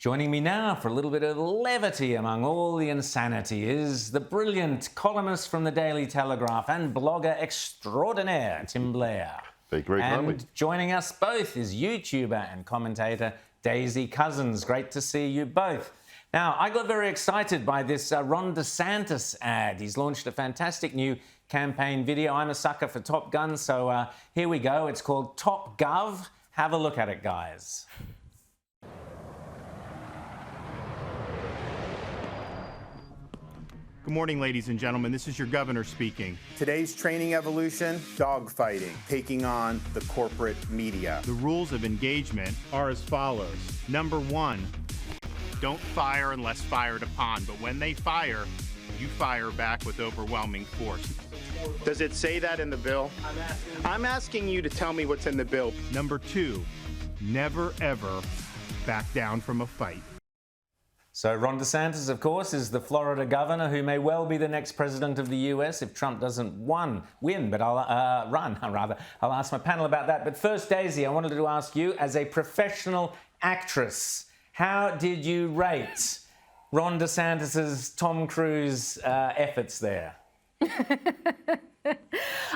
Joining me now for a little bit of levity among all the insanity is the brilliant columnist from the Daily Telegraph and blogger extraordinaire, Tim Blair. Thank you very kindly. And joining us both is YouTuber and commentator Daisy Cousins. Great to see you both. Now, I got very excited by this Ron DeSantis ad. He's launched a fantastic new campaign video. I'm a sucker for Top Gun, so here we go. It's called Top Gov. Have a look at it, guys. Good morning, ladies and gentlemen. This is your governor speaking. Today's training evolution, dogfighting, taking on the corporate media. The rules of engagement are as follows. Number one, don't fire unless fired upon, but when they fire, you fire back with overwhelming force. Does it say that in the bill? I'm asking you to tell me what's in the bill. Number two, never ever back down from a fight. So Ron DeSantis, of course, is the Florida governor who may well be the next president of the US if Trump doesn't win, but I'll I'll ask my panel about that. But first, Daisy, I wanted to ask you, as a professional actress, how did you rate Ron DeSantis's Tom Cruise efforts there?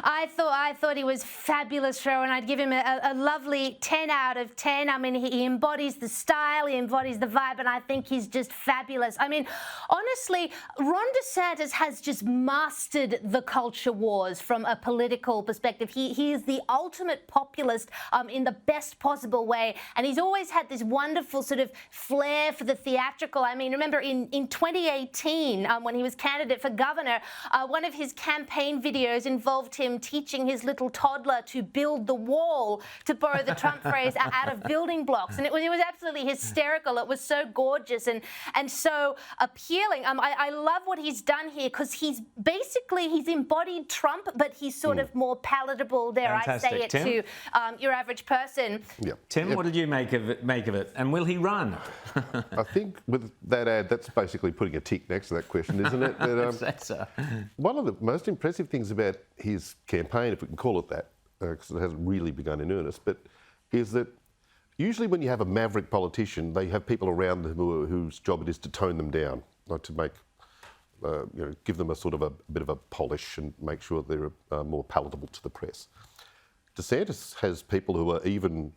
I thought he was fabulous, Rowan. I'd give him a lovely 10 out of 10. I mean, he embodies the style, he embodies the vibe, and I think he's just fabulous. I mean, honestly, Ron DeSantis has just mastered the culture wars from a political perspective. He is the ultimate populist in the best possible way, and he's always had this wonderful sort of flair for the theatrical. I mean, remember in 2018, when he was candidate for governor, one of his campaign videos involved him teaching his little toddler to build the wall, to borrow the Trump phrase, out of building blocks. And it was absolutely hysterical. It was so gorgeous and so appealing. I love what he's done here because he's embodied Trump, but he's sort of more palatable, dare Fantastic. I say it, Tim? to your average person. Yeah. Tim, what did you make of it? And will he run? I think with that ad, that's basically putting a tick next to that question, isn't it? But, one of the most impressive things about his campaign, if we can call it that, because it hasn't really begun in earnest, but is that usually when you have a maverick politician, they have people around them whose job it is to tone them down, like to make, give them a sort of a bit of a polish and make sure they're more palatable to the press. DeSantis has people who are even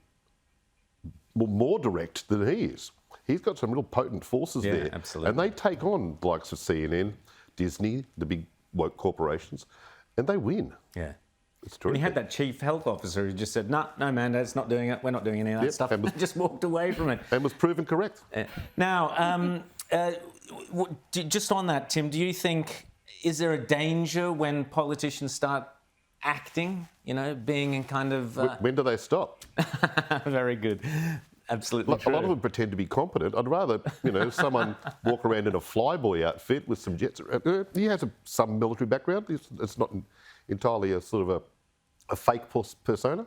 more direct than he is. He's got some real potent forces there. Absolutely. And they take on the likes of CNN, Disney, the big woke corporations, and they win. Yeah. It's true. And he had that chief health officer who just said, no, man, that's not doing it. We're not doing any of that stuff. And just walked away from it. And was proven correct. Now, just on that, Tim, do you think, is there a danger when politicians start acting, being in kind of... When do they stop? Very good. Absolutely true. A lot of them pretend to be competent. I'd rather, someone walk around in a flyboy outfit with some jets. He has some military background. It's not entirely a sort of a fake persona.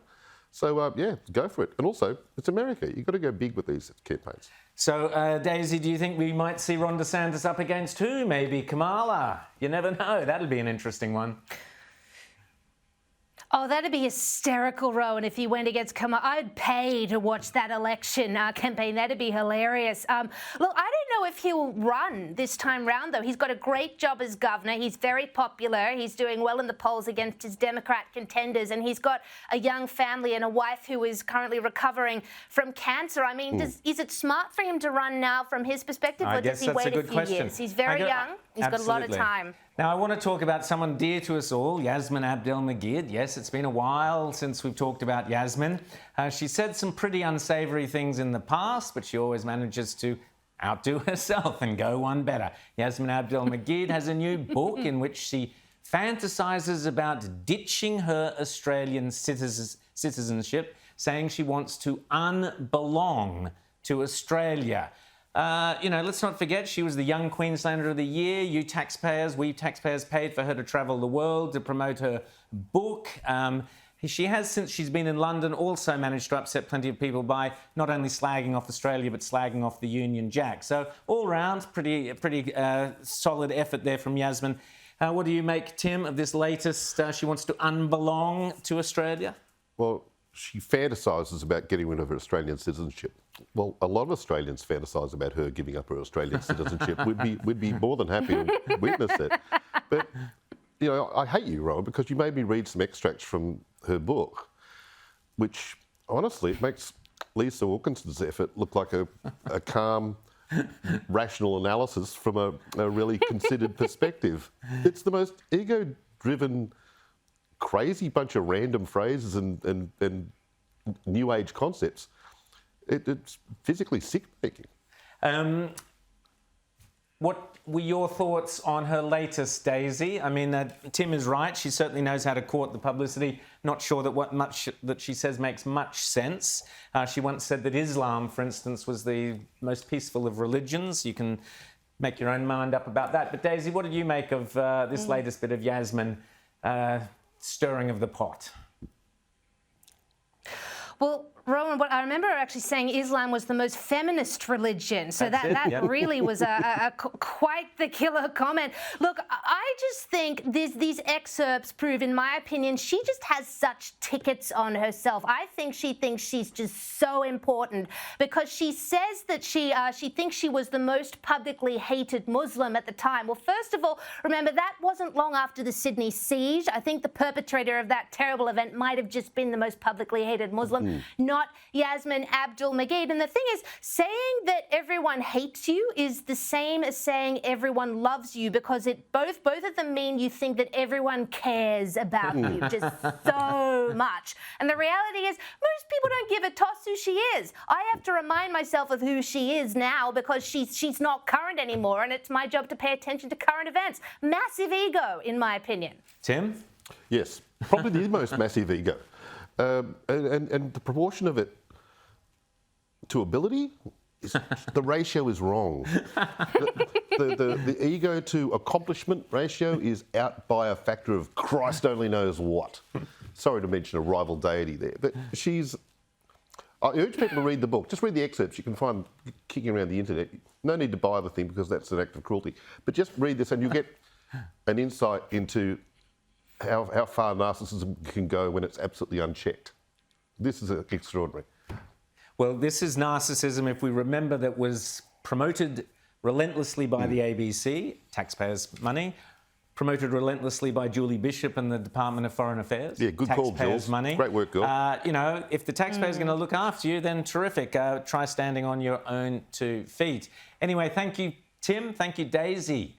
So, yeah, go for it. And also, it's America. You've got to go big with these campaigns. So, Daisy, do you think we might see Ron DeSantis up against who? Maybe Kamala? You never know. That'd be an interesting one. Oh, that'd be hysterical, Rowan, if he went against Kamala. I'd pay to watch that election campaign. That'd be hilarious. Look, I don't know if he'll run this time round, though. He's got a great job as governor. He's very popular. He's doing well in the polls against his Democrat contenders, and he's got a young family and a wife who is currently recovering from cancer. I mean, is it smart for him to run now from his perspective, or does he wait a few years? He's very young. He's got a lot of time. Now, I want to talk about someone dear to us all, Yasmin Abdel-Magid. Yes, it's been a while since we've talked about Yasmin. She said some pretty unsavoury things in the past, but she always manages to outdo herself and go one better. Yasmin Abdel-Magid has a new book in which she fantasises about ditching her Australian citizenship, saying she wants to unbelong to Australia. Let's not forget she was the Young Queenslander of the Year. We taxpayers paid for her to travel the world to promote her book. She has, since she's been in London, also managed to upset plenty of people by not only slagging off Australia, but slagging off the Union Jack. So all round, pretty solid effort there from Yasmin. What do you make, Tim, of this latest, she wants to unbelong to Australia? Well, she fantasises about getting rid of her Australian citizenship. Well, a lot of Australians fantasise about her giving up her Australian citizenship. We'd be more than happy to witness it. But, you know, I hate you, Rowan, because you made me read some extracts from her book, which, honestly, it makes Lisa Wilkinson's effort look like a calm, rational analysis from a really considered perspective. It's the most ego-driven, crazy bunch of random phrases and new age concepts. It's physically sick-making. What were your thoughts on her latest, Daisy? I mean, Tim is right. She certainly knows how to court the publicity. Not sure that what much that she says makes much sense. She once said that Islam, for instance, was the most peaceful of religions. You can make your own mind up about that. But Daisy, what did you make of this latest bit of Yasmin stirring of the pot? Well, Rowan, what I remember her actually saying Islam was the most feminist religion. So that really was quite the killer comment. Look, I just think these excerpts prove, in my opinion, she just has such tickets on herself. I think she thinks she's just so important because she says that she thinks she was the most publicly hated Muslim at the time. Well, first of all, remember that wasn't long after the Sydney siege. I think the perpetrator of that terrible event might have just been the most publicly hated Muslim. Not Yasmin Abdel-Magid. And the thing is, saying that everyone hates you is the same as saying everyone loves you, because both of them mean you think that everyone cares about you just so much. And the reality is, most people don't give a toss who she is. I have to remind myself of who she is now because she's not current anymore, and it's my job to pay attention to current events. Massive ego, in my opinion. Tim? Yes, probably the most massive ego. And the proportion of it to ability, the ratio is wrong. The ego to accomplishment ratio is out by a factor of Christ only knows what. Sorry to mention a rival deity there, but I urge people to read the book. Just read the excerpts. You can find them kicking around the internet. No need to buy the thing because that's an act of cruelty. But just read this and you'll get an insight into how far narcissism can go when it's absolutely unchecked. This is extraordinary. Well, this is narcissism, if we remember, that was promoted relentlessly by the ABC, taxpayers' money, promoted relentlessly by Julie Bishop and the Department of Foreign Affairs. Yeah, good call, taxpayers' Jules. money. Great work, girl. You know, if the taxpayer's going to look after you, then terrific. Try standing on your own 2 feet. Anyway, thank you, Tim. Thank you, Daisy.